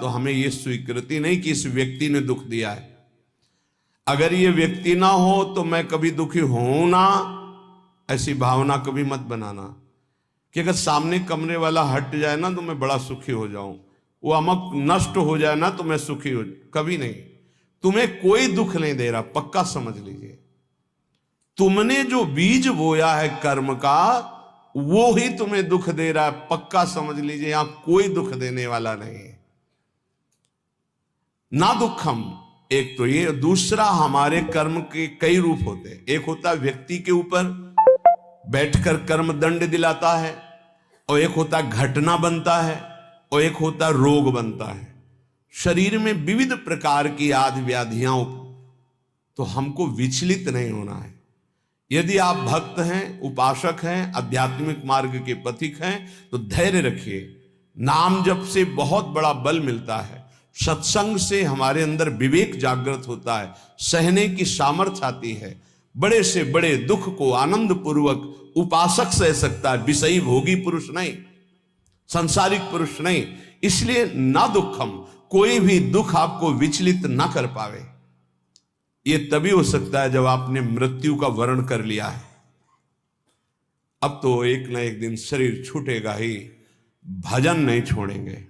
तो हमें यह स्वीकृति नहीं कि इस व्यक्ति ने दुख दिया है। अगर ये व्यक्ति ना हो तो मैं कभी दुखी हूं ना, ऐसी भावना कभी मत बनाना कि अगर सामने कमरे वाला हट जाए ना तो मैं बड़ा सुखी हो जाऊं, वो अमक नष्ट हो जाए ना तो मैं सुखी हो, कभी नहीं। तुम्हें कोई दुख नहीं दे रहा, पक्का समझ लीजिए। तुमने जो बीज बोया है कर्म का, वो ही तुम्हें दुख दे रहा है, पक्का समझ लीजिए। यहां कोई दुख देने वाला नहीं है। ना दुखम, एक तो ये, दूसरा हमारे कर्म के कई रूप होते हैं। एक होता है व्यक्ति के ऊपर बैठकर कर्म दंड दिलाता है, और एक होता है घटना बनता है, और एक होता है रोग बनता है। शरीर में विविध प्रकार की आदि व्याधियां, तो हमको विचलित नहीं होना है। यदि आप भक्त हैं, उपासक हैं, आध्यात्मिक मार्ग के पथिक हैं, तो धैर्य रखिए। नाम जप से बहुत बड़ा बल मिलता है। सत्संग से हमारे अंदर विवेक जागृत होता है, सहने की सामर्थ्य आती है। बड़े से बड़े दुख को आनंद पूर्वक उपासक सह सकता है, विषयी भोगी पुरुष नहीं, संसारिक पुरुष नहीं। इसलिए ना दुखम, कोई भी दुख आपको विचलित ना कर पावे। यह तभी हो सकता है जब आपने मृत्यु का वर्ण कर लिया है। अब तो एक ना एक दिन शरीर छूटेगा ही, भजन नहीं छोड़ेंगे,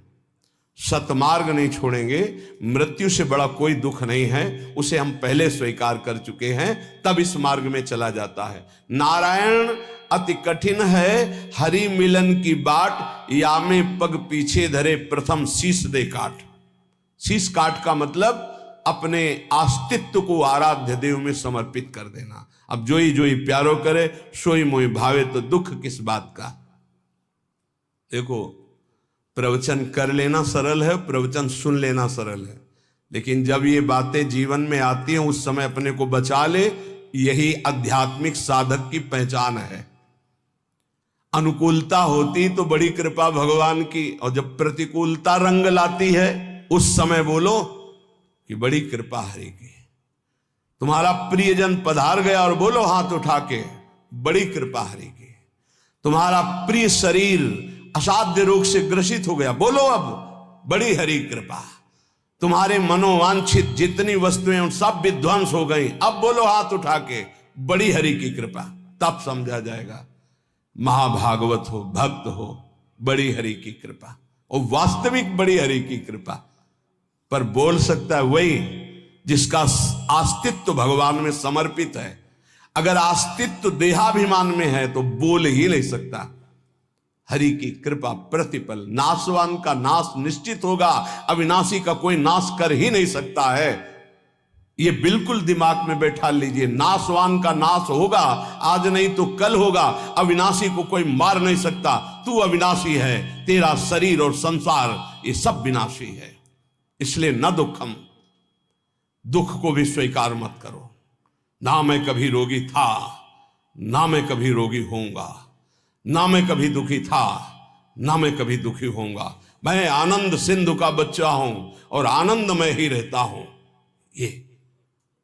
सतमार्ग नहीं छोड़ेंगे। मृत्यु से बड़ा कोई दुख नहीं है, उसे हम पहले स्वीकार कर चुके हैं, तब इस मार्ग में चला जाता है। नारायण अति कठिन है, हरि मिलन की बाट, या में पग पीछे धरे प्रथम शीश दे काट। शीश काट का मतलब अपने अस्तित्व को आराध्य देव में समर्पित कर देना। अब जोई जोई प्यारो करे, सोई मोई भावे, तो दुख किस बात का। देखो, प्रवचन कर लेना सरल है, प्रवचन सुन लेना सरल है, लेकिन जब ये बातें जीवन में आती हैं उस समय अपने को बचा ले। यही आध्यात्मिक साधक की पहचान है। अनुकूलता होती तो बड़ी कृपा भगवान की, और जब प्रतिकूलता रंग लाती है उस समय बोलो कि बड़ी कृपा हरि की। तुम्हारा प्रियजन पधार गया और बोलो हाथ उठा के, बड़ी कृपा हरि की। तुम्हारा प्रिय शरीर असाध्य रोग से ग्रसित हो गया, बोलो अब बड़ी हरि कृपा। तुम्हारे मनोवांछित जितनी वस्तुएं उन सब विध्वंस हो गई, अब बोलो हाथ उठा के, बड़ी हरि की कृपा। तब समझा जाएगा महाभागवत हो, भक्त हो, बड़ी हरि की कृपा, और वास्तविक बड़ी हरि की कृपा। पर बोल सकता है वही जिसका अस्तित्व भगवान में समर्पित है। अगर अस्तित्व देहाभिमान में है तो बोल ही नहीं सकता। हरि की कृपा प्रतिपल, नाशवान का नाश निश्चित होगा, अविनाशी का कोई नाश कर ही नहीं सकता है। ये बिल्कुल दिमाग में बैठा लीजिए। नाशवान का नाश होगा, आज नहीं तो कल होगा। अविनाशी को कोई मार नहीं सकता। तू अविनाशी है, तेरा शरीर और संसार ये सब विनाशी है। इसलिए न दुखम, दुख को भी स्वीकार मत करो। ना मैं कभी रोगी था, ना मैं कभी रोगी होऊंगा, ना मैं कभी दुखी था, ना मैं कभी दुखी होऊंगा। मैं आनंद सिंधु का बच्चा हूं और आनंद में ही रहता हूं। ये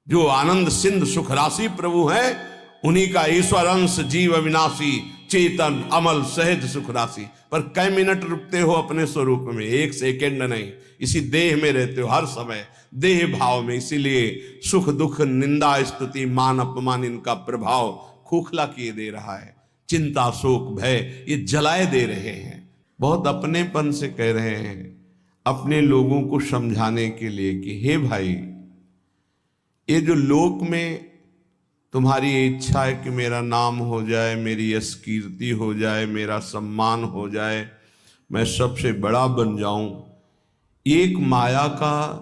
जो आनंद सिंधु सुख राशि प्रभु है, उन्हीं का ईश्वर अंश जीव अविनाशी, चेतन अमल सहज सुख राशि। पर कई मिनट रुकते हो अपने स्वरूप में, एक सेकंड नहीं। इसी देह में रहते हो हर समय, देह भाव में। इसीलिए सुख दुख निंदा स्तुति मान अपमान इनका प्रभाव खोखला किए दे रहा है। चिंता शोक भय ये जलाए दे रहे हैं। बहुत अपनेपन से कह रहे हैं, अपने लोगों को समझाने के लिए कि हे भाई, ये जो लोक में तुम्हारी इच्छा है कि मेरा नाम हो जाए, मेरी यश कीर्ति हो जाए, मेरा सम्मान हो जाए, मैं सबसे बड़ा बन जाऊं, ये एक माया का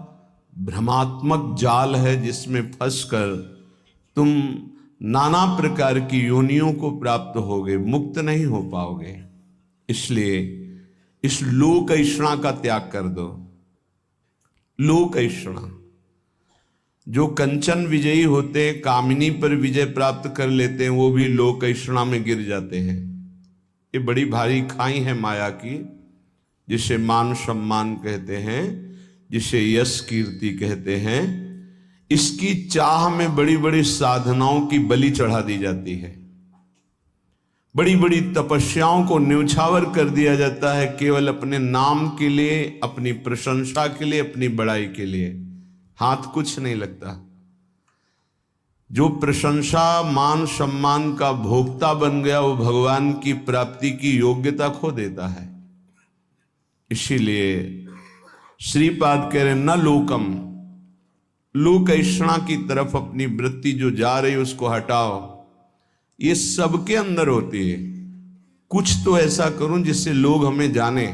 भ्रमात्मक जाल है जिसमें फंसकर तुम नाना प्रकार की योनियों को प्राप्त होगे, मुक्त नहीं हो पाओगे। इसलिए इस लोक ऐषणा का त्याग कर दो। लोक ऐषणा, जो कंचन विजयी होते हैं, कामिनी पर विजय प्राप्त कर लेते हैं, वो भी लोक ऐषणा में गिर जाते हैं। ये बड़ी भारी खाई है माया की, जिसे मान सम्मान कहते हैं, जिसे यश कीर्ति कहते हैं। इसकी चाह में बड़ी बड़ी साधनाओं की बलि चढ़ा दी जाती है। बड़ी बड़ी तपस्याओं को न्यौछावर कर दिया जाता है केवल अपने नाम के लिए, अपनी प्रशंसा के लिए, अपनी बड़ाई के लिए। हाथ कुछ नहीं लगता। जो प्रशंसा मान सम्मान का भोक्ता बन गया वो भगवान की प्राप्ति की योग्यता खो देता है। इसीलिए श्रीपाद कह रहे न लोकम, लोक ऐषणा की तरफ अपनी वृत्ति जो जा रही उसको हटाओ। ये सबके अंदर होती है। कुछ तो ऐसा करूं जिससे लोग हमें जाने।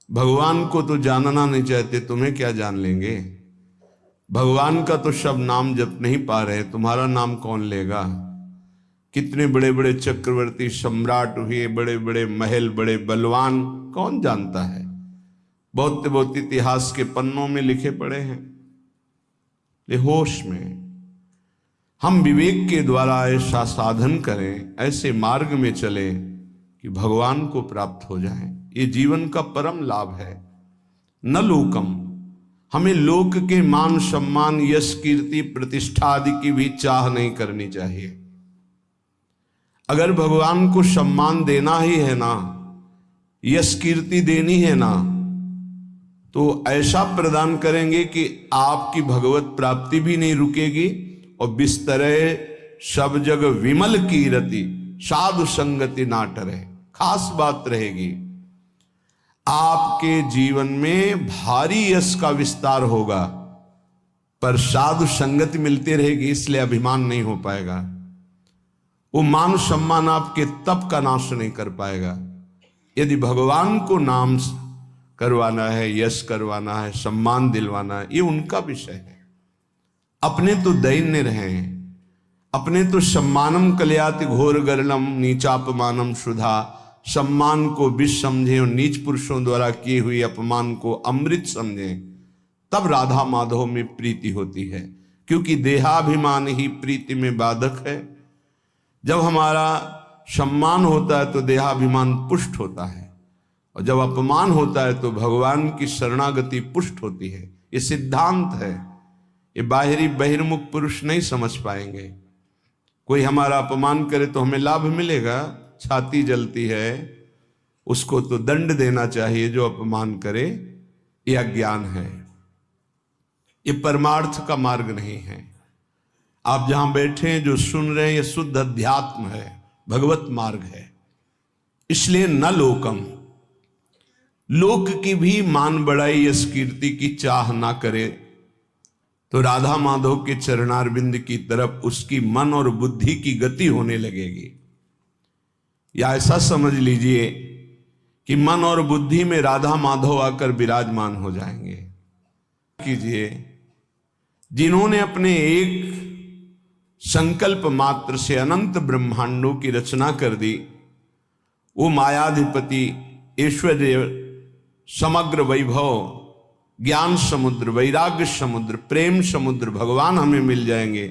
भगवान को तो जानना नहीं चाहते, तुम्हें क्या जान लेंगे। भगवान का तो शब्द नाम जप नहीं पा रहे, तुम्हारा नाम कौन लेगा। कितने बड़े बड़े चक्रवर्ती सम्राट हुए, बड़े बड़े महल, बड़े बलवान, कौन जानता है। बहुत बहुत इतिहास के पन्नों में लिखे पड़े हैं। ले होश में हम विवेक के द्वारा ऐसा साधन करें, ऐसे मार्ग में चले कि भगवान को प्राप्त हो जाए। ये जीवन का परम लाभ है। न लोकम, हमें लोक के मान सम्मान, यश, कीर्ति, प्रतिष्ठा आदि की भी चाह नहीं करनी चाहिए। अगर भगवान को सम्मान देना ही है ना, यश कीर्ति देनी है ना, तो ऐसा प्रदान करेंगे कि आपकी भगवत प्राप्ति भी नहीं रुकेगी और बिस्तरे सब जग विमल कीरति, साधु संगति ना टरे। खास बात रहेगी, आपके जीवन में भारी यश का विस्तार होगा पर साधु संगति मिलती रहेगी, इसलिए अभिमान नहीं हो पाएगा। वो मान सम्मान आपके तप का नाश नहीं कर पाएगा। यदि भगवान को नाम करवाना है, यश करवाना है, सम्मान दिलवाना है, ये उनका विषय है। अपने तो दैन्य रहे, अपने तो सम्मानम कल्याति घोर गरलम नीचापमानम सुधा, सम्मान को विष समझें और नीच पुरुषों द्वारा किए हुए अपमान को अमृत समझें, तब राधा माधव में प्रीति होती है। क्योंकि देहाभिमान ही प्रीति में बाधक है। जब हमारा सम्मान होता है तो देहाभिमान पुष्ट होता है, और जब अपमान होता है तो भगवान की शरणागति पुष्ट होती है। ये सिद्धांत है, ये बाहरी बहिर्मुख पुरुष नहीं समझ पाएंगे। कोई हमारा अपमान करे तो हमें लाभ मिलेगा, छाती जलती है, उसको तो दंड देना चाहिए जो अपमान करे, यह अज्ञान है। ये परमार्थ का मार्ग नहीं है। आप जहां बैठे हैं, जो सुन रहे हैं, ये शुद्ध अध्यात्म है, भगवत मार्ग है। इसलिए न लोकम, लोक की भी मान बढ़ाई, यश कीर्ति की चाह ना करे तो राधा माधव के चरणारविंद की तरफ उसकी मन और बुद्धि की गति होने लगेगी। या ऐसा समझ लीजिए कि मन और बुद्धि में राधा माधव आकर विराजमान हो जाएंगे। कीजिए, जिन्होंने अपने एक संकल्प मात्र से अनंत ब्रह्मांडों की रचना कर दी, वो मायाधिपति, ऐश्वर्य, समग्र वैभव, ज्ञान समुद्र, वैराग्य समुद्र, प्रेम समुद्र भगवान हमें मिल जाएंगे,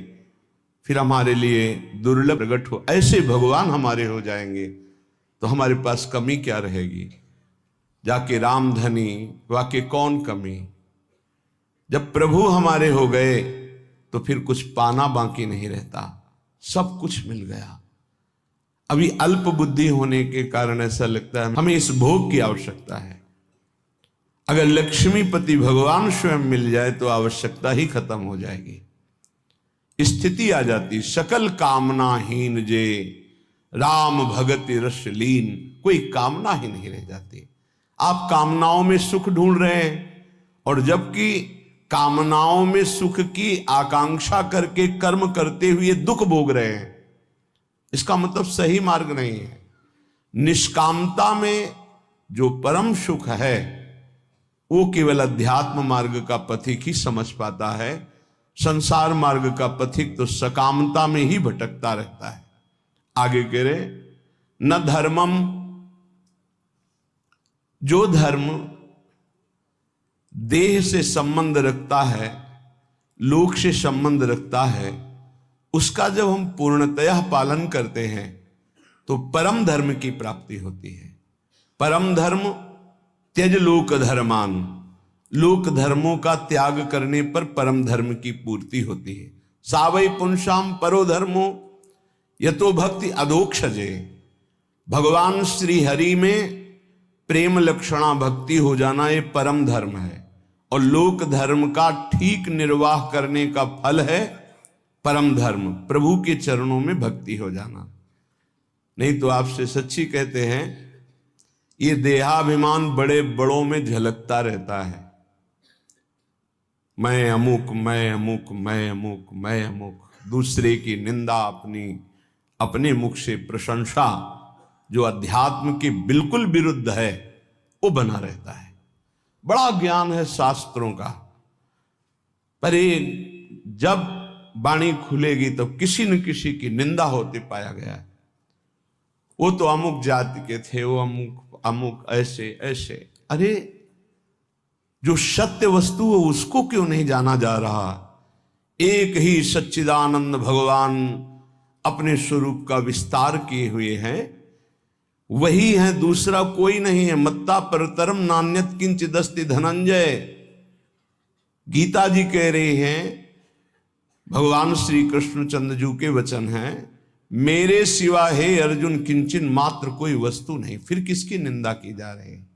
फिर हमारे लिए दुर्लभ प्रकट हो। ऐसे भगवान हमारे हो जाएंगे तो हमारे पास कमी क्या रहेगी। जाके रामधनी वाके कौन कमी। जब प्रभु हमारे हो गए तो फिर कुछ पाना बाकी नहीं रहता, सब कुछ मिल गया। अभी अल्प बुद्धि होने के कारण ऐसा लगता है हमें इस भोग की आवश्यकता है। अगर लक्ष्मीपति भगवान स्वयं मिल जाए तो आवश्यकता ही खत्म हो जाएगी। स्थिति आ जाती, सकल कामनाहीन जे राम भगति रस लीन, कोई कामना ही नहीं रह जाती। आप कामनाओं में सुख ढूंढ रहे हैं और जबकि कामनाओं में सुख की आकांक्षा करके कर्म करते हुए दुख भोग रहे हैं, इसका मतलब सही मार्ग नहीं है। निष्कामता में जो परम सुख है वो केवल अध्यात्म मार्ग का पथिक ही समझ पाता है। संसार मार्ग का पथिक तो सकामता में ही भटकता रहता है। आगे कह रहे, न धर्मम, जो धर्म देह से संबंध रखता है, लोक से संबंध रखता है, उसका जब हम पूर्णतया पालन करते हैं तो परम धर्म की प्राप्ति होती है। परम धर्म त्यज लोक धर्मान, लोक धर्मों का त्याग करने पर परम धर्म की पूर्ति होती है। सावै पुंसाम परो धर्मो यतो भक्ति अधोक्षजे, भगवान श्री हरि में प्रेम लक्षणा भक्ति हो जाना ये परम धर्म है, और लोक धर्म का ठीक निर्वाह करने का फल है परम धर्म, प्रभु के चरणों में भक्ति हो जाना। नहीं तो आपसे सच्ची कहते हैं, ये देहाभिमान बड़े बड़ों में झलकता रहता है। मैं अमुक, मैं अमुक, मैं अमुक, मैं अमुक, दूसरे की निंदा, अपने मुख से प्रशंसा, जो अध्यात्म के बिल्कुल विरुद्ध है, वो बना रहता है। बड़ा ज्ञान है शास्त्रों का, पर ये जब वाणी खुलेगी तो किसी न किसी की निंदा होते पाया गया है। वो तो अमुक जाति के थे, वो अमुक अमुक ऐसे ऐसे। अरे जो सत्य वस्तु है उसको क्यों नहीं जाना जा रहा? एक ही सच्चिदानंद भगवान अपने स्वरूप का विस्तार किए हुए हैं, वही है, दूसरा कोई नहीं है। मत्ता परतरम नान्यत किंचिद अस्ति धनंजय। गीता जी कह रहे हैं, भगवान श्री कृष्णचंद्र जी के वचन हैं, मेरे सिवा हे अर्जुन किंचन मात्र कोई वस्तु नहीं। फिर किसकी निंदा की जा रही है?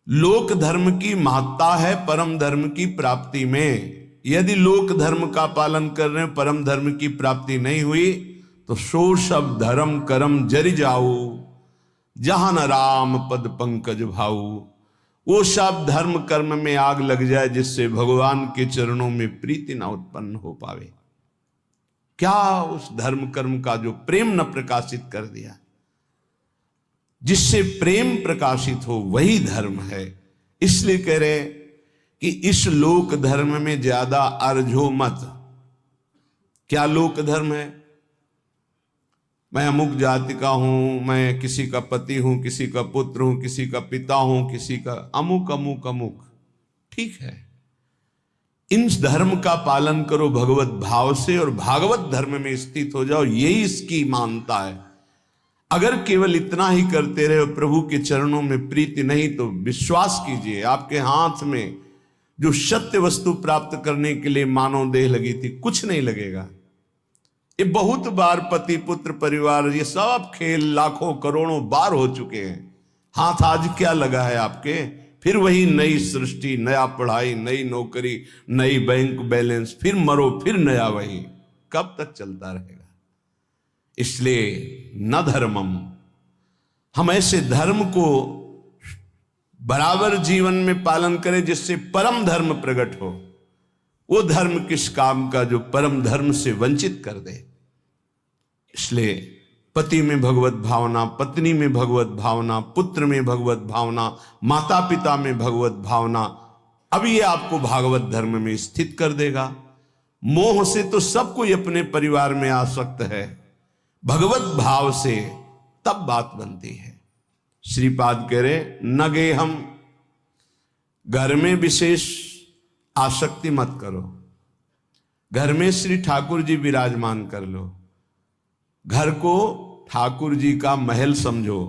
लोक धर्म की महत्ता है परम धर्म की प्राप्ति में। यदि लोक धर्म का पालन कर रहे हैं, परम धर्म की प्राप्ति नहीं हुई, तो सो सब धर्म करम जरि जाऊ, जहां न राम पद पंकज भाऊ। वो सब धर्म कर्म में आग लग जाए जिससे भगवान के चरणों में प्रीति न उत्पन्न हो पावे। क्या उस धर्म कर्म का जो प्रेम न प्रकाशित कर दिया? जिससे प्रेम प्रकाशित हो वही धर्म है। इसलिए कह रहे कि इस लोक धर्म में ज्यादा अर्झो मत। क्या लोक धर्म है? मैं अमुक जाति का हूं, मैं किसी का पति हूं, किसी का पुत्र हूं, किसी का पिता हूं, किसी का अमुक अमुक अमुक, ठीक है। इन धर्म का पालन करो भगवत भाव से और भागवत धर्म में स्थित हो जाओ, यही इसकी मानता है। अगर केवल इतना ही करते रहे और प्रभु के चरणों में प्रीति नहीं, तो विश्वास कीजिए आपके हाथ में जो सत्य वस्तु प्राप्त करने के लिए मानव देह लगी थी, कुछ नहीं लगेगा। ये बहुत बार पति पुत्र परिवार, ये सब खेल लाखों करोड़ों बार हो चुके हैं। हाथ आज क्या लगा है आपके? फिर वही नई सृष्टि, नया पढ़ाई, नई नौकरी, नई बैंक बैलेंस, फिर मरो फिर नया वही। कब तक चलता रहेगा? इसलिए न धर्मम, हम ऐसे धर्म को बराबर जीवन में पालन करें जिससे परम धर्म प्रकट हो। वो धर्म किस काम का जो परम धर्म से वंचित कर दे। इसलिए पति में भगवत भावना, पत्नी में भगवत भावना, पुत्र में भगवत भावना, माता पिता में भगवत भावना, अब ये आपको भागवत धर्म में स्थित कर देगा। मोह से तो सब कोई अपने परिवार में आसक्त है, भगवत भाव से तब बात बनती है। श्रीपाद कह रहे न गे हम, घर में विशेष आसक्ति मत करो। घर में श्री ठाकुर जी विराजमान कर लो, घर को ठाकुर जी का महल समझो,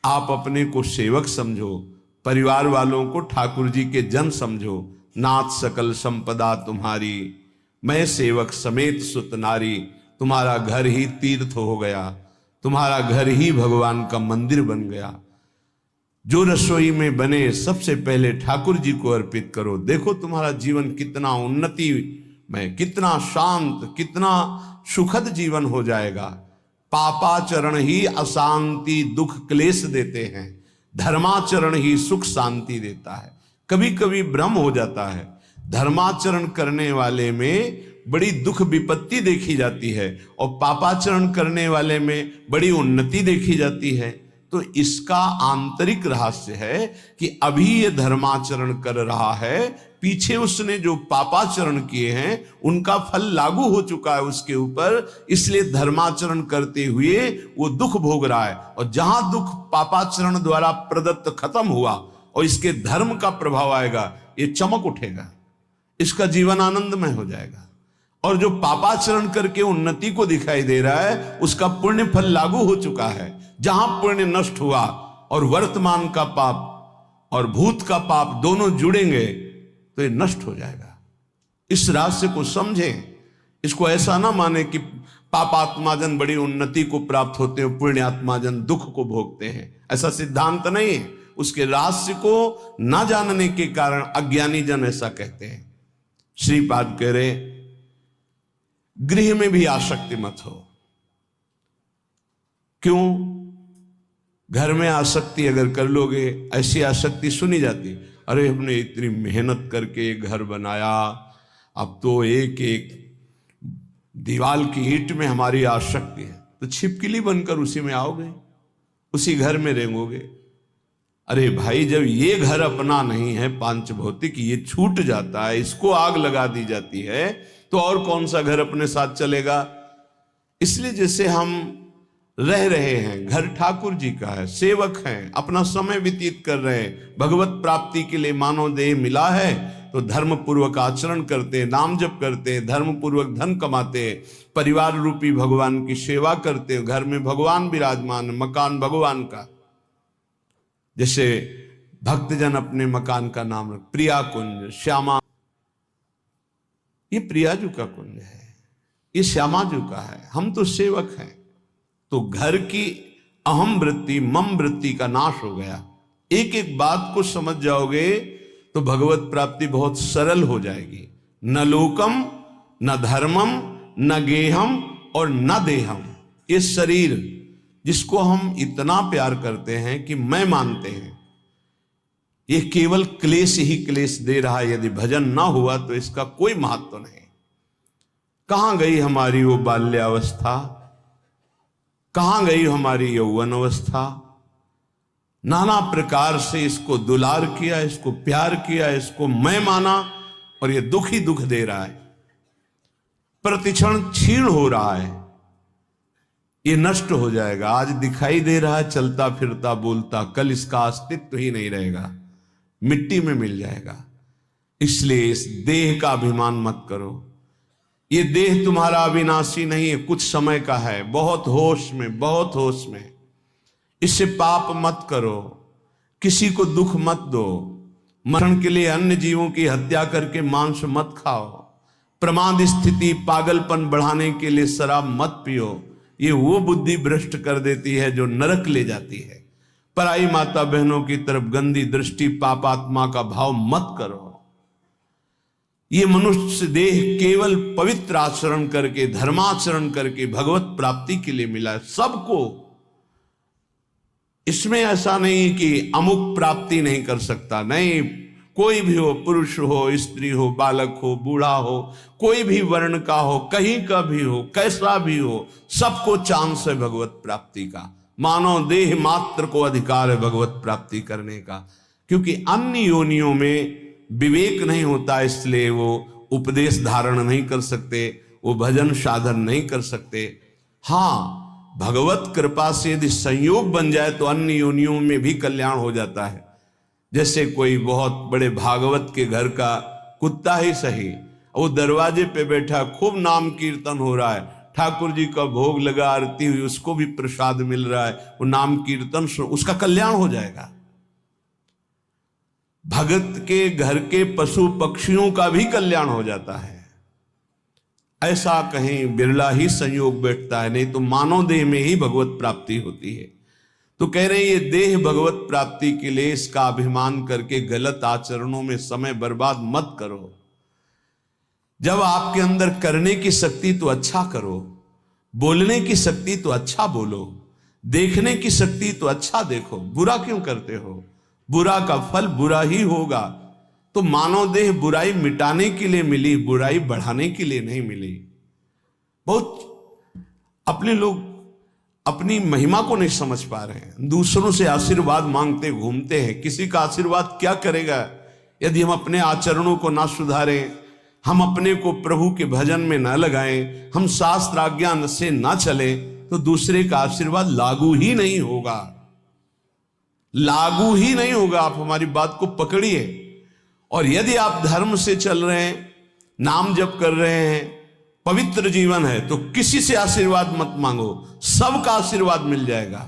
आप अपने को सेवक समझो, परिवार वालों को ठाकुर जी के जन समझो। नाथ सकल संपदा तुम्हारी, मैं सेवक समेत सुत नारी। तुम्हारा घर ही तीर्थ हो गया, तुम्हारा घर ही भगवान का मंदिर बन गया। जो रसोई में बने सबसे पहले ठाकुर जी को अर्पित करो। देखो तुम्हारा जीवन कितना उन्नति में, कितना शांत, कितना सुखद जीवन हो जाएगा। पापाचरण ही अशांति दुख क्लेश देते हैं, धर्माचरण ही सुख शांति देता है। कभी कभी भ्रम हो जाता है, धर्माचरण करने वाले में बड़ी दुख विपत्ति देखी जाती है और पापाचरण करने वाले में बड़ी उन्नति देखी जाती है। तो इसका आंतरिक रहस्य है कि अभी ये धर्माचरण कर रहा है, पीछे उसने जो पापाचरण किए हैं उनका फल लागू हो चुका है उसके ऊपर, इसलिए धर्माचरण करते हुए वो दुख भोग रहा है। और जहां दुख पापाचरण द्वारा प्रदत्त खत्म हुआ और इसके धर्म का प्रभाव आएगा, ये चमक उठेगा, इसका जीवन आनंदमय हो जाएगा। और जो पापाचरण करके उन्नति को दिखाई दे रहा है, उसका पुण्य फल लागू हो चुका है। जहां पुण्य नष्ट हुआ और वर्तमान का पाप और भूत का पाप दोनों जुड़ेंगे तो ये नष्ट हो जाएगा। इस रहस्य को समझें, इसको ऐसा ना माने कि पापात्मा जन बड़ी उन्नति को प्राप्त होते हैं, पुण्यात्मा जन दुख को भोगते हैं। ऐसा सिद्धांत नहीं है। उसके रहस्य को न जानने के कारण अज्ञानी जन ऐसा कहते हैं। श्रीपाद कह रहे गृह में भी आसक्ति मत हो। क्यों? घर में आसक्ति अगर कर लोगे, ऐसी आसक्ति सुनी जाती, अरे हमने इतनी मेहनत करके घर बनाया, अब तो एक एक दीवाल की ईंट में हमारी आसक्ति है, तो छिपकली बनकर उसी में आओगे, उसी घर में रेंगोगे। अरे भाई, जब ये घर अपना नहीं है, पांच भौतिक, ये छूट जाता है, इसको आग लगा दी जाती है, तो और कौन सा घर अपने साथ चलेगा? इसलिए जैसे हम रह रहे हैं, घर ठाकुर जी का है, सेवक हैं, अपना समय व्यतीत कर रहे हैं, भगवत प्राप्ति के लिए मानव देह मिला है, तो धर्म पूर्वक आचरण करते, नाम जप करते, धर्म पूर्वक धन कमाते, परिवार रूपी भगवान की सेवा करते, घर में भगवान विराजमान, मकान भगवान का। जैसे भक्तजन अपने मकान का नाम रख, प्रिया कुंज, श्यामा, ये प्रियाजू का कुंज है, ये श्यामाजू का है, हम तो सेवक हैं। तो घर की अहम वृत्ति, मम वृत्ति का नाश हो गया। एक एक बात को समझ जाओगे तो भगवत प्राप्ति बहुत सरल हो जाएगी। न लोकम, न धर्मम, न गेहम और न देहम। ये शरीर जिसको हम इतना प्यार करते हैं कि मैं मानते हैं, ये केवल क्लेश ही क्लेश दे रहा है। यदि भजन ना हुआ तो इसका कोई महत्व नहीं। कहां गई हमारी वो बाल्यावस्था, कहां गई हमारी यौवन अवस्था? नाना प्रकार से इसको दुलार किया, इसको प्यार किया, इसको मैं माना, और ये दुख ही दुख दे रहा है, प्रतिक्षण क्षीण हो रहा है, ये नष्ट हो जाएगा। आज दिखाई दे रहा है चलता फिरता बोलता, कल इसका अस्तित्व ही नहीं रहेगा, मिट्टी में मिल जाएगा। इसलिए इस देह का अभिमान मत करो। ये देह तुम्हारा अविनाशी नहीं है, कुछ समय का है। बहुत होश में, बहुत होश में। इससे पाप मत करो, किसी को दुख मत दो, मरण के लिए अन्य जीवों की हत्या करके मांस मत खाओ, प्रमाद स्थिति पागलपन बढ़ाने के लिए शराब मत पियो। ये वो बुद्धि भ्रष्ट कर देती है जो नरक ले जाती है। पराई माता बहनों की तरफ गंदी दृष्टि, पापात्मा का भाव मत करो। ये मनुष्य देह केवल पवित्र आचरण करके, धर्माचरण करके भगवत प्राप्ति के लिए मिला है सबको। इसमें ऐसा नहीं कि अमुक प्राप्ति नहीं कर सकता, नहीं। कोई भी हो, पुरुष हो, स्त्री हो, बालक हो, बूढ़ा हो, कोई भी वर्ण का हो, कहीं का भी हो, कैसा भी हो, सबको चांस है भगवत प्राप्ति का। मानव देह मात्र को अधिकार है भगवत प्राप्ति करने का, क्योंकि अन्य योनियों में विवेक नहीं होता, इसलिए वो उपदेश धारण नहीं कर सकते, वो भजन साधन नहीं कर सकते। हाँ, भगवत कृपा से यदि संयोग बन जाए तो अन्य योनियों में भी कल्याण हो जाता है। जैसे कोई बहुत बड़े भागवत के घर का कुत्ता ही सही, वो दरवाजे पे बैठा, खूब नाम कीर्तन हो रहा है, ठाकुर जी का भोग लगा, आरती हुई, उसको भी प्रसाद मिल रहा है, वो नाम कीर्तन, उसका कल्याण हो जाएगा। भगत के घर के पशु पक्षियों का भी कल्याण हो जाता है। ऐसा कहीं बिरला ही संयोग बैठता है, नहीं तो मानव देह में ही भगवत प्राप्ति होती है। तो कह रहे हैं ये देह भगवत प्राप्ति के लिए इसका अभिमान करके गलत आचरणों में समय बर्बाद मत करो। जब आपके अंदर करने की शक्ति तो अच्छा करो, बोलने की शक्ति तो अच्छा बोलो, देखने की शक्ति तो अच्छा देखो। बुरा क्यों करते हो? बुरा का फल बुरा ही होगा। तो मानव देह बुराई मिटाने के लिए मिली, बुराई बढ़ाने के लिए नहीं मिली। बहुत अपने लोग अपनी महिमा को नहीं समझ पा रहे हैं, दूसरों से आशीर्वाद मांगते घूमते हैं। किसी का आशीर्वाद क्या करेगा यदि हम अपने आचरणों को ना सुधारें, हम अपने को प्रभु के भजन में ना लगाएं, हम शास्त्र आज्ञा से ना चले, तो दूसरे का आशीर्वाद लागू ही नहीं होगा, लागू ही नहीं होगा। आप हमारी बात को पकड़िए। और यदि आप धर्म से चल रहे हैं, नाम जप कर रहे हैं, पवित्र जीवन है, तो किसी से आशीर्वाद मत मांगो, सबका आशीर्वाद मिल जाएगा।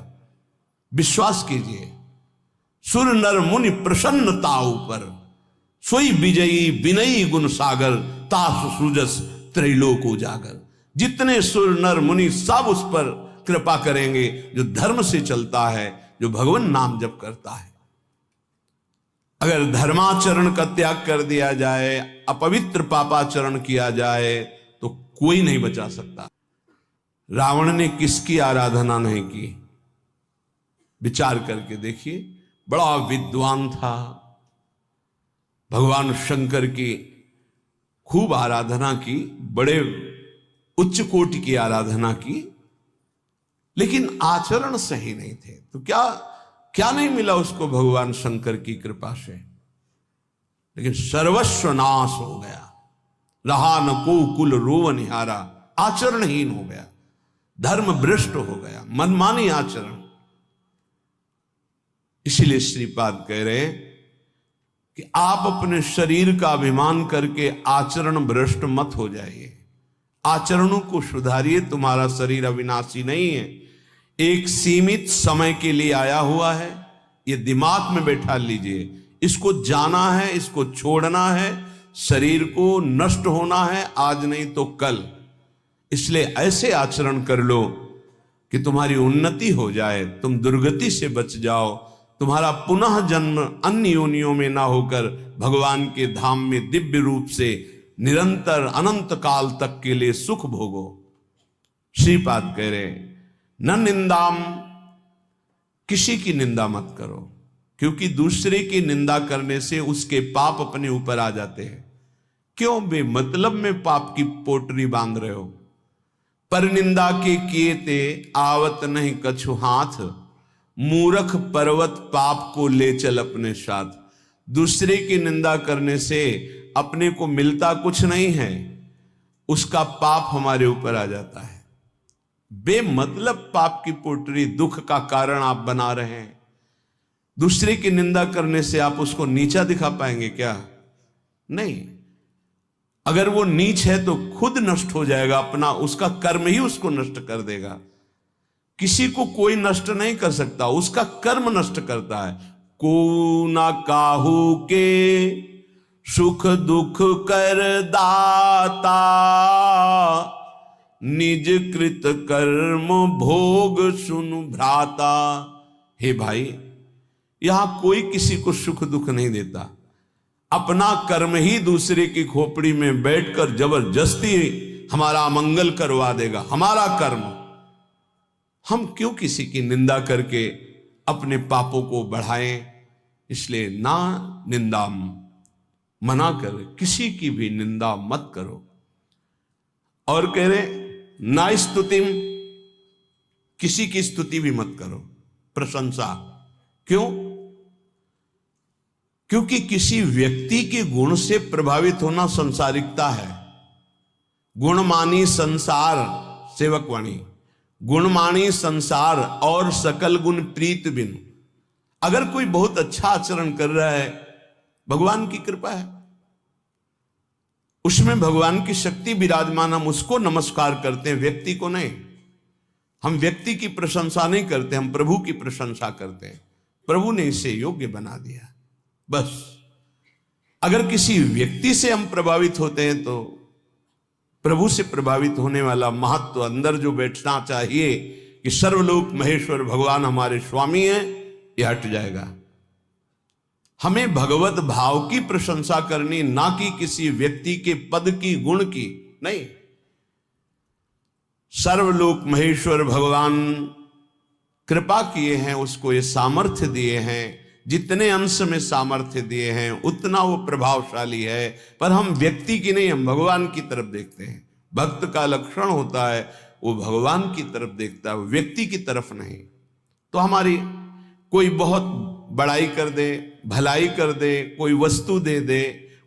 विश्वास कीजिए। सुर नर मुनि प्रसन्नता ऊपर, सोई विजयी विनयी गुण सागर, तासु सुजस त्रैलोक उजागर। जितने सुर नर मुनि सब उस पर कृपा करेंगे जो धर्म से चलता है, जो भगवान नाम जप करता है। अगर धर्माचरण का त्याग कर दिया जाए, अपवित्र पापाचरण किया जाए तो कोई नहीं बचा सकता। रावण ने किसकी आराधना नहीं की? विचार करके देखिए, बड़ा विद्वान था, भगवान शंकर की खूब आराधना की, बड़े उच्च कोटि की आराधना की, लेकिन आचरण सही नहीं थे। तो क्या क्या नहीं मिला उसको भगवान शंकर की कृपा से? लेकिन सर्वस्व नाश हो गया, रहा न को कुल रोव निहारा, आचरणहीन हो गया, धर्म भ्रष्ट हो गया, मनमानी आचरण। इसीलिए श्रीपाद कह रहे हैं कि आप अपने शरीर का अभिमान करके आचरण भ्रष्ट मत हो जाइए, आचरणों को सुधारिए। तुम्हारा शरीर अविनाशी नहीं है, एक सीमित समय के लिए आया हुआ है, ये दिमाग में बैठा लीजिए। इसको जाना है, इसको छोड़ना है, शरीर को नष्ट होना है, आज नहीं तो कल। इसलिए ऐसे आचरण कर लो कि तुम्हारी उन्नति हो जाए, तुम दुर्गति से बच जाओ, तुम्हारा पुनः जन्म अन्य योनियों में ना होकर भगवान के धाम में दिव्य रूप से निरंतर अनंत काल तक के लिए सुख भोगो। श्रीपाद कह रहे न निंदाम, किसी की निंदा मत करो, क्योंकि दूसरे की निंदा करने से उसके पाप अपने ऊपर आ जाते हैं। क्यों बेमतलब में पाप की पोटरी बांध रहे हो? पर निंदा के किए ते आवत नहीं कछु हाथ, मूर्ख पर्वत पाप को ले चल अपने साथ। दूसरे की निंदा करने से अपने को मिलता कुछ नहीं है, उसका पाप हमारे ऊपर आ जाता है। बेमतलब पाप की पोटरी दुख का कारण आप बना रहे हैं। दूसरे की निंदा करने से आप उसको नीचा दिखा पाएंगे क्या? नहीं। अगर वो नीच है तो खुद नष्ट हो जाएगा, अपना उसका कर्म ही उसको नष्ट कर देगा। किसी को कोई नष्ट नहीं कर सकता, उसका कर्म नष्ट करता है। को ना काहू के सुख दुख कर दाता, निज कृत कर्म भोग सुन भ्राता। हे भाई, यहां कोई किसी को सुख दुख नहीं देता, अपना कर्म ही दूसरे की खोपड़ी में बैठकर जबरदस्ती हमारा मंगल करवा देगा। हमारा कर्म, हम क्यों किसी की निंदा करके अपने पापों को बढ़ाएं? इसलिए ना निंदा, मना कर, किसी की भी निंदा मत करो। और कह रहे ना स्तुतिम, किसी की स्तुति भी मत करो, प्रशंसा। क्यों? क्योंकि किसी व्यक्ति के गुण से प्रभावित होना संसारिकता है। गुणमानी संसार, सेवकवाणी, गुणमानी संसार और सकल गुण प्रीत बिन। अगर कोई बहुत अच्छा आचरण कर रहा है, भगवान की कृपा है, उसमें भगवान की शक्ति विराजमान, हम उसको नमस्कार करते हैं, व्यक्ति को नहीं। हम व्यक्ति की प्रशंसा नहीं करते, हम प्रभु की प्रशंसा करते हैं। प्रभु ने इसे योग्य बना दिया, बस। अगर किसी व्यक्ति से हम प्रभावित होते हैं तो प्रभु से प्रभावित होने वाला महत्व अंदर जो बैठना चाहिए कि सर्वलोक महेश्वर भगवान हमारे स्वामी हैं, यह हट जाएगा। हमें भगवत भाव की प्रशंसा करनी, ना कि किसी व्यक्ति के पद की, गुण की नहीं। सर्वलोक महेश्वर भगवान कृपा किए हैं, उसको ये सामर्थ्य दिए हैं, जितने अंश में सामर्थ्य दिए हैं उतना वो प्रभावशाली है। पर हम व्यक्ति की नहीं, हम भगवान की तरफ देखते हैं। भक्त का लक्षण होता है वो भगवान की तरफ देखता है, व्यक्ति की तरफ नहीं। तो हमारी कोई बहुत बड़ाई कर दे, भलाई कर दे, कोई वस्तु दे दे,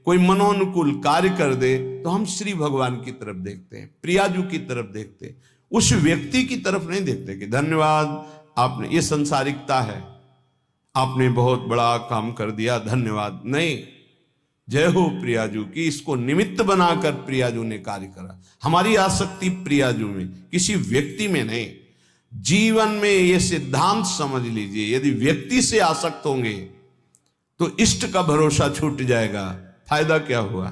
कोई मनोनुकूल कार्य कर दे, तो हम श्री भगवान की तरफ देखते हैं, प्रियाजू की तरफ देखते हैं, उस व्यक्ति की तरफ नहीं देखते कि धन्यवाद आपने, ये संसारिकता है, आपने बहुत बड़ा काम कर दिया, धन्यवाद। नहीं, जय हो प्रियाजू की, इसको निमित्त बनाकर प्रियाजू ने कार्य करा। हमारी आसक्ति प्रियाजू में, किसी व्यक्ति में नहीं। जीवन में यह सिद्धांत समझ लीजिए, यदि व्यक्ति से आसक्त होंगे तो इष्ट का भरोसा छूट जाएगा, फायदा क्या हुआ?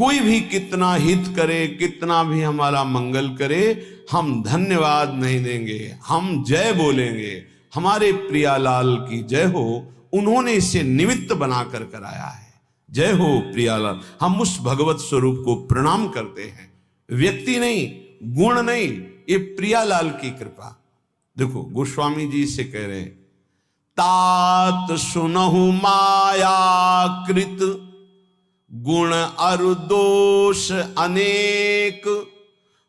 कोई भी कितना हित करे, कितना भी हमारा मंगल करे, हम धन्यवाद नहीं देंगे, हम जय बोलेंगे, हमारे प्रियालाल की जय हो, उन्होंने इसे निमित्त बनाकर कराया है। जय हो प्रियालाल। हम उस भगवत स्वरूप को प्रणाम करते हैं, व्यक्ति नहीं, गुण नहीं, ये प्रियालाल की कृपा। देखो गोस्वामी जी से कह रहे हैं, तात सुनहु माया कृत गुण अरु दोष अनेक,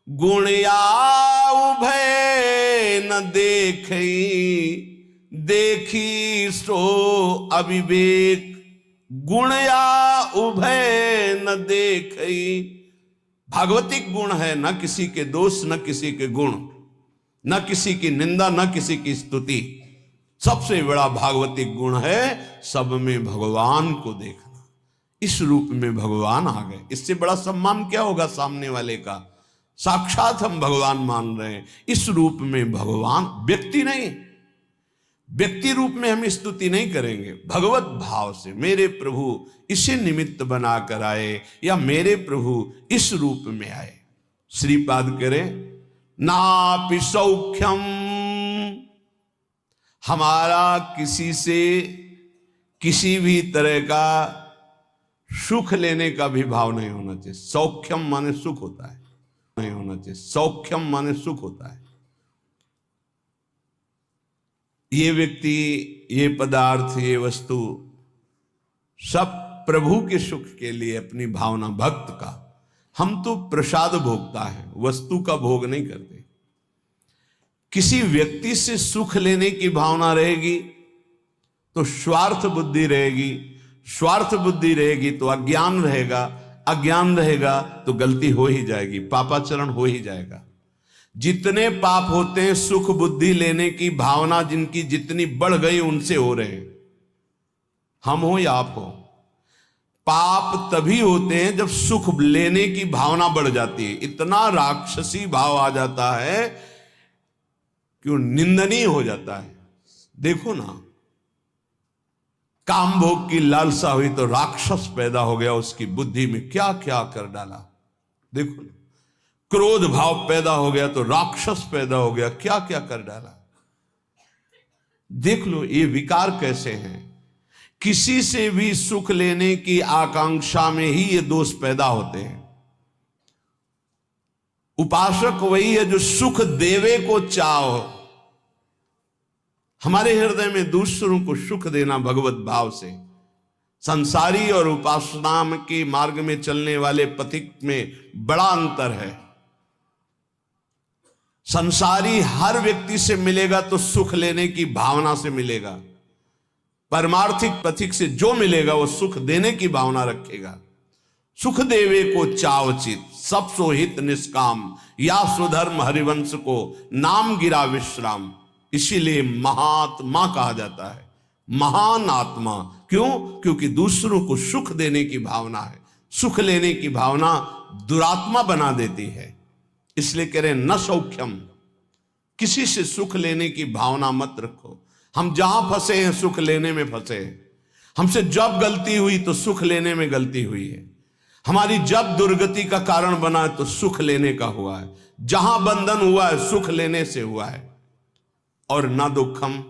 गुण या उभय न देखई, देखी सो अविवेक, गुण या उभय न देखई। भागवतिक गुण है, न किसी के दोष, न किसी के गुण, न किसी की निंदा, न किसी की स्तुति। सबसे बड़ा भागवतिक गुण है सब में भगवान को देखना। इस रूप में भगवान आ गए, इससे बड़ा सम्मान क्या होगा सामने वाले का। साक्षात हम भगवान मान रहे हैं, इस रूप में भगवान, व्यक्ति नहीं, व्यक्ति रूप में हम स्तुति नहीं करेंगे, भगवत भाव से मेरे प्रभु इसे निमित्त बनाकर आए, या मेरे प्रभु इस रूप में आए। श्रीपाद करें, नापि सौख्यम, हमारा किसी से किसी भी तरह का सुख लेने का भी भाव नहीं होना चाहिए। सौख्यम माने सुख होता है, नहीं होना चाहिए। सौख्यम माने सुख होता है। ये व्यक्ति, ये पदार्थ, ये वस्तु सब प्रभु के सुख के लिए अपनी भावना, भक्त का। हम तो प्रसाद भोगता है, वस्तु का भोग नहीं करते। किसी व्यक्ति से सुख लेने की भावना रहेगी तो स्वार्थ बुद्धि रहेगी, स्वार्थ बुद्धि रहेगी तो अज्ञान रहेगा, अज्ञान रहेगा तो गलती हो ही जाएगी, पापाचरण हो ही जाएगा। जितने पाप होते हैं सुख बुद्धि लेने की भावना जिनकी जितनी बढ़ गई उनसे हो रहे हैं, हम हो या आप हो। पाप तभी होते हैं जब सुख लेने की भावना बढ़ जाती है, इतना राक्षसी भाव आ जाता है कि वो निंदनीय हो जाता है। देखो ना, काम भोग की लालसा हुई तो राक्षस पैदा हो गया उसकी बुद्धि में, क्या क्या कर डाला। देखो ना, क्रोध भाव पैदा हो गया तो राक्षस पैदा हो गया, क्या क्या कर डाला। देख लो ये विकार कैसे हैं। किसी से भी सुख लेने की आकांक्षा में ही ये दोष पैदा होते हैं। उपासक वही है जो सुख देवे को चाहो। हमारे हृदय में दूसरों को सुख देना भगवत भाव से। संसारी और उपासना के मार्ग में चलने वाले पथिक में बड़ा अंतर है। संसारी हर व्यक्ति से मिलेगा तो सुख लेने की भावना से मिलेगा, परमार्थिक पथिक से जो मिलेगा वो सुख देने की भावना रखेगा। सुख देवे को चावचित, सब सोहित निष्काम, या स्वधर्म हरिवंश को नाम गिरा विश्राम। इसीलिए महात्मा कहा जाता है, महान आत्मा। क्यों? क्योंकि दूसरों को सुख देने की भावना है। सुख लेने की भावना दुरात्मा बना देती है। इसलिए कह रहे न सौख्यम, किसी से सुख लेने की भावना मत रखो। हम जहां फंसे हैं सुख लेने में फंसे हैं। हमसे जब गलती हुई तो सुख लेने में गलती हुई है। हमारी जब दुर्गति का कारण बना है तो सुख लेने का हुआ है। जहां बंधन हुआ है सुख लेने से हुआ है। और न दुखम,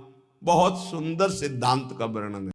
बहुत सुंदर सिद्धांत का वर्णन है।